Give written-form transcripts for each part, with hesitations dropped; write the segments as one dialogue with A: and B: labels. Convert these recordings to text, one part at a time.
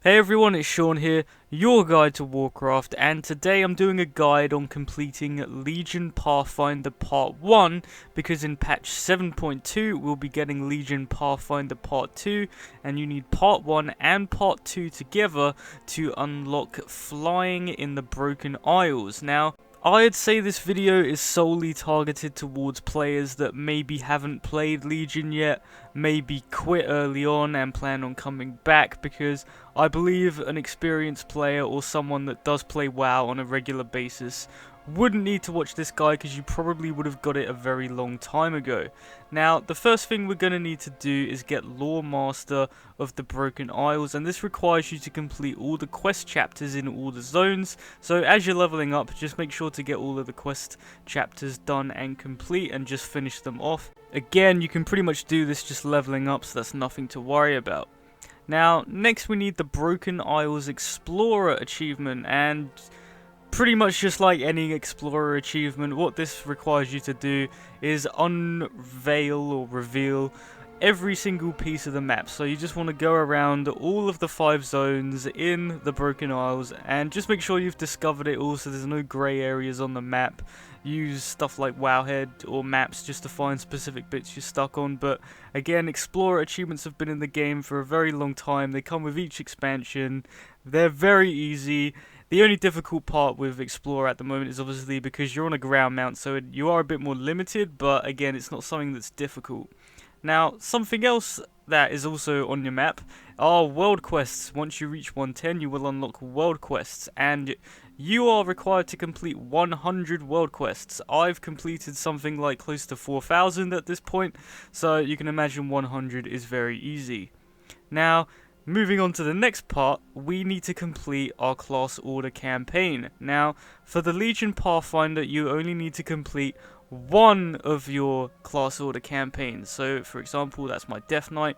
A: Hey everyone, it's Sean here, your guide to Warcraft, and today I'm doing a guide on completing Legion Pathfinder Part 1, because in patch 7.2 we'll be getting Legion Pathfinder Part 2, and you need Part 1 and Part 2 together to unlock flying in the Broken Isles. Now, I'd say this video is solely targeted towards players that maybe haven't played Legion yet, maybe quit early on and plan on coming back, because I believe an experienced player or someone that does play WoW on a regular basis wouldn't need to watch this guide because you probably would have got it a very long time ago. Now, the first thing we're going to need to do is get Lore Master of the Broken Isles, and this requires you to complete all the quest chapters in all the zones. So as you're leveling up, just make sure to get all of the quest chapters done and complete and just finish them off. Again, you can pretty much do this just leveling up, so that's nothing to worry about. Now, next we need the Broken Isles Explorer achievement, and pretty much just like any Explorer achievement, what this requires you to do is unveil or reveal every single piece of the map. So you just want to go around all of the 5 zones in the Broken Isles and just make sure you've discovered it all so there's no grey areas on the map. Use stuff like Wowhead or maps just to find specific bits you're stuck on, but again, Explorer achievements have been in the game for a very long time. They come with each expansion, they're very easy. The only difficult part with Explorer at the moment is obviously because you're on a ground mount, so you are a bit more limited, but again, it's not something that's difficult. Now, something else that is also on your map are world quests. Once you reach 110, you will unlock world quests, and you are required to complete 100 world quests. I've completed something like close to 4,000 at this point, so you can imagine 100 is very easy. Now, moving on to the next part, we need to complete our class order campaign. Now, for the Legion Pathfinder, you only need to complete one of your class order campaigns. So, for example, that's my Death Knight,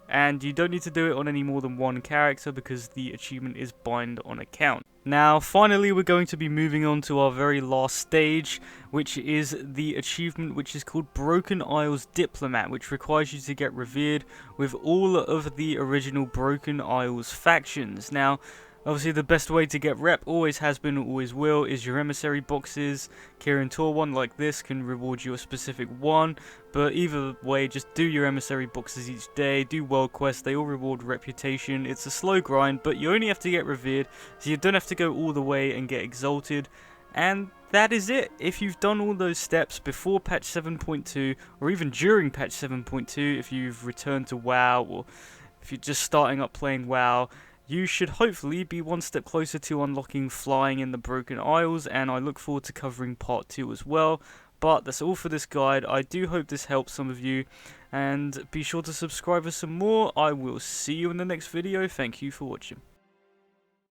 A: and you don't need to do it on any more than one character because the achievement is bind on account. Now, finally, we're going to be moving on to our very last stage, which is the achievement which is called Broken Isles Diplomat, which requires you to get revered with all of the original Broken Isles factions. Now, obviously, the best way to get rep, always has been, always will, is your emissary boxes. Kirin Tor one like this can reward you a specific one, but either way, just do your emissary boxes each day, do world quests, they all reward reputation. It's a slow grind, but you only have to get revered, so you don't have to go all the way and get exalted. And that is it. If you've done all those steps before patch 7.2, or even during patch 7.2, if you've returned to WoW, or if you're just starting up playing WoW, you should hopefully be one step closer to unlocking flying in the Broken Isles, and I look forward to covering part 2 as well. But that's all for this guide. I do hope this helps some of you, and be sure to subscribe for some more. I will see you in the next video. Thank you for watching.